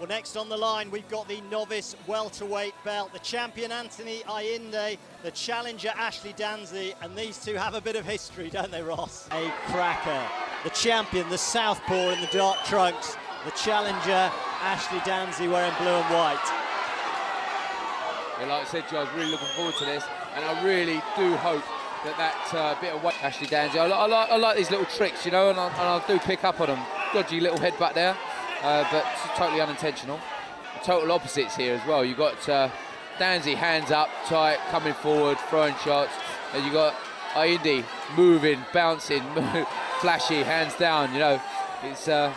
Well, next on the line, we've got the novice welterweight belt, the champion Anthony Ayinde, the challenger Ashley Danzy, and these two have a bit of history, don't they, Ross? A cracker. The champion, the southpaw in the dark trunks, the challenger Ashley Danzy wearing blue and white. Yeah, like I said to you, I was really looking forward to this, and I really do hope that bit of weight, Ashley Danzy. I like these little tricks, you know, and I do pick up on them. Dodgy little headbutt there. But totally unintentional. Total opposites here as well. You've got Danzy hands up, tight, coming forward, throwing shots. And you've got Ayinde moving, bouncing, flashy, hands down. You know, it's a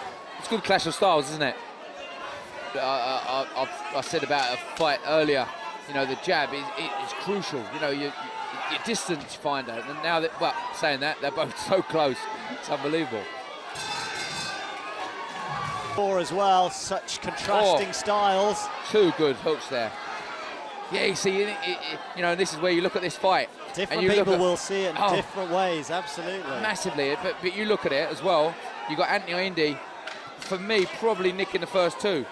good clash of styles, isn't it? I said about a fight earlier. You know, the jab is crucial. You know, your distance finder. And now that, well, saying that, they're both so close. It's unbelievable. As well, such contrasting styles. Two good hooks there. Yeah, you see, you know, this is where you look at this fight. Different people will see it in different ways, absolutely. Massively, but you look at it as well. You got Anthony Ayinde, for me, probably nicking the first two,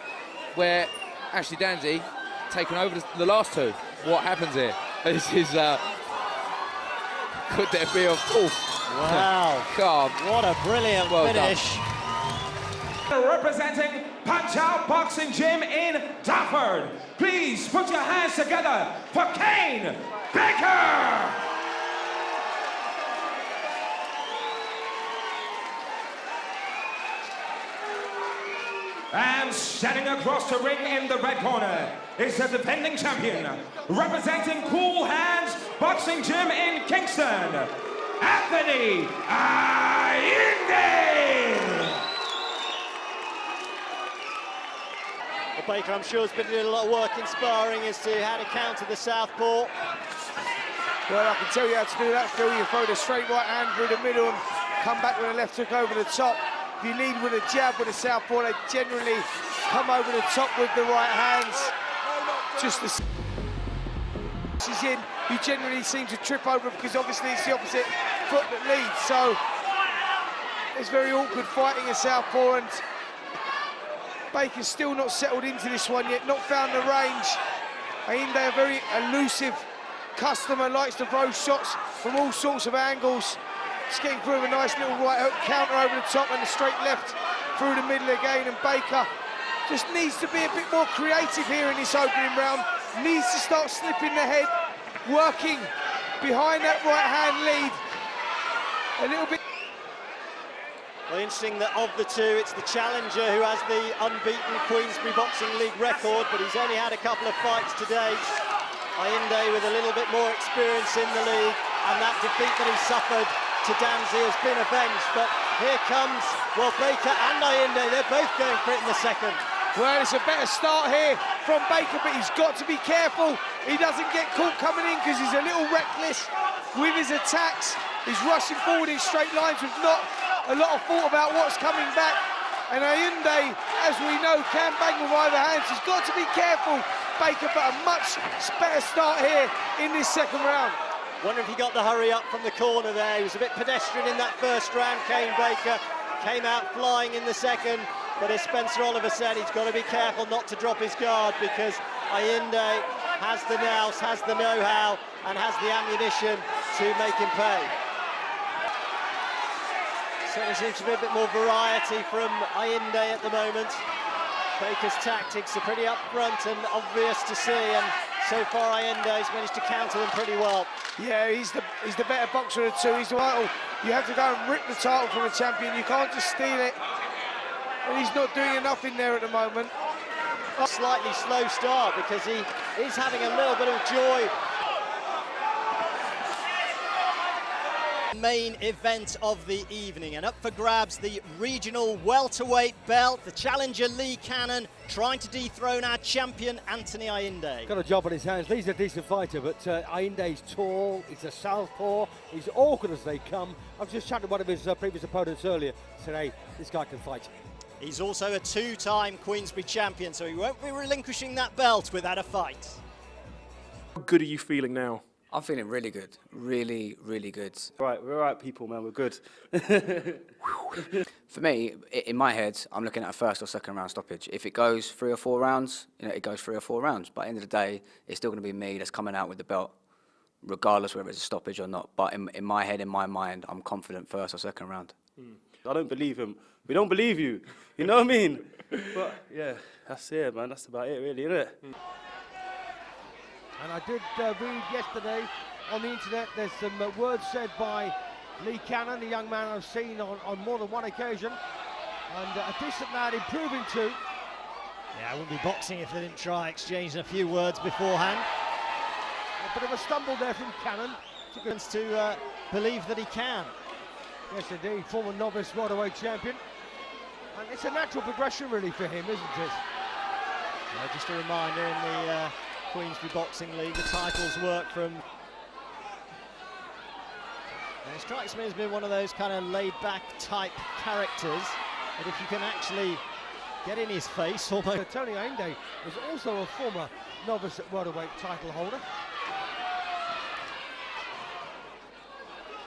where Ashley Danzy taking over the last two. What happens here? This is, could there be a fourth? Wow. God. What a brilliant finish. Done. Representing Punch-Out Boxing Gym in Dartford, please put your hands together for Kane Baker! And standing across the ring in the red corner is the defending champion, representing Cool Hands Boxing Gym in Kingston, Anthony Ayinde! Well, Baker, I'm sure, has been doing a lot of work in sparring as to how to counter the southpaw. Well, I can tell you how to do that, Phil. You throw the straight right hand through the middle and come back with a left hook over the top. If you lead with a jab with a southpaw, they generally come over the top with the right hands. Just as she's in, you generally seem to trip over because obviously it's the opposite foot that leads. So it's very awkward fighting a southpaw, and Baker's still not settled into this one yet, not found the range. Ayinde, a very elusive customer, likes to throw shots from all sorts of angles. Just getting through with a nice little right hook counter over the top and a straight left through the middle again. And Baker just needs to be a bit more creative here in this opening round. Needs to start slipping the head, working behind that right hand lead a little bit. Well, interesting that of the two, it's the challenger who has the unbeaten Queensberry Boxing League record, but he's only had a couple of fights to date. Ayinde with a little bit more experience in the league, and that defeat that he suffered to Danzy has been avenged. But here comes, well, Baker and Ayinde, they're both going for it in the second. Well, it's a better start here from Baker, but he's got to be careful. He doesn't get caught coming in because he's a little reckless with his attacks. He's rushing forward in straight lines with not a lot of thought about what's coming back. And Ayinde, as we know, can bang with either hands. He's got to be careful, Baker, but a much better start here in this second round. Wonder if he got the hurry up from the corner there. He was a bit pedestrian in that first round, Kane Baker. Came out flying in the second, but as Spencer Oliver said, he's got to be careful not to drop his guard because Ayinde has the nous, has the know-how, and has the ammunition to make him pay. Certainly seems to be a bit more variety from Ayinde at the moment. Baker's tactics are pretty upfront and obvious to see, and so far Ayinde has managed to counter them pretty well. Yeah, he's the better boxer of the two. He's the title. You have to go and rip the title from a champion. You can't just steal it. And he's not doing enough in there at the moment. A slightly slow start because he is having a little bit of joy. Main event of the evening, and up for grabs the regional welterweight belt. The challenger Lee Cannon trying to dethrone our champion Anthony Ayinde. Got a job on his hands. Lee's a decent fighter, but Ayinde's tall, he's a southpaw, he's awkward as they come. I was just chatting to one of his previous opponents earlier, said, hey, this guy can fight. He's also a two-time Queensberry champion, so he won't be relinquishing that belt without a fight. How good are you feeling now? I'm feeling really good, really good. Right, we're right, people, man. We're good. For me, in my head, I'm looking at a first or second round stoppage. If it goes 3 or 4 rounds, you know, it goes 3 or 4 rounds. But at the end of the day, it's still going to be me that's coming out with the belt, regardless whether it's a stoppage or not. But in my head, in my mind, I'm confident first or second round. I don't believe him. We don't believe you. You know what I mean? But yeah, that's it, man. That's about it, really, isn't it? And I did read yesterday on the internet, there's some words said by Lee Cannon, the young man I've seen on more than one occasion, and a decent lad improving too. Yeah, I wouldn't be boxing if they didn't try exchanging a few words beforehand. A bit of a stumble there from Cannon. To believe that he can. Yes, indeed, former novice welterweight champion. And it's a natural progression really for him, isn't it? Just a reminder, in the Queensbury Boxing League, the titles work from... And it strikes me as being one of those kind of laid-back type characters, that if you can actually get in his face, almost... Tony Ainde was also a former novice at welterweight title holder.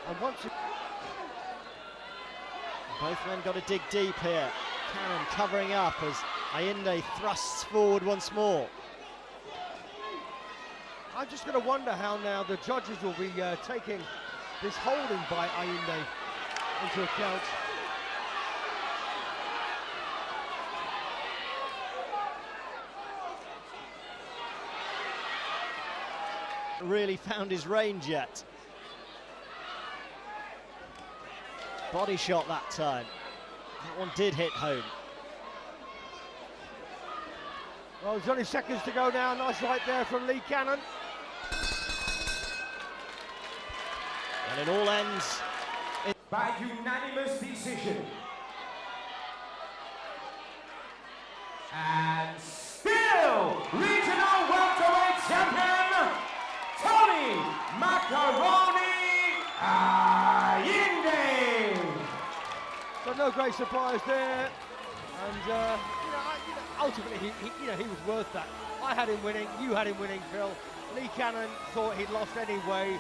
And once... Both men got to dig deep here. Cannon covering up as Ainde thrusts forward once more. I'm just going to wonder how now the judges will be taking this holding by Ainde into account. Really found his range yet. Body shot that time. That one did hit home. Well, there's only seconds to go now. Nice right there from Lee Cannon. And it all ends By unanimous decision. And still, regional welterweight champion, Tony Macaroni Ainde. So no great surprise there. And ultimately, he was worth that. I had him winning, you had him winning, Phil. Lee Cannon thought he'd lost anyway.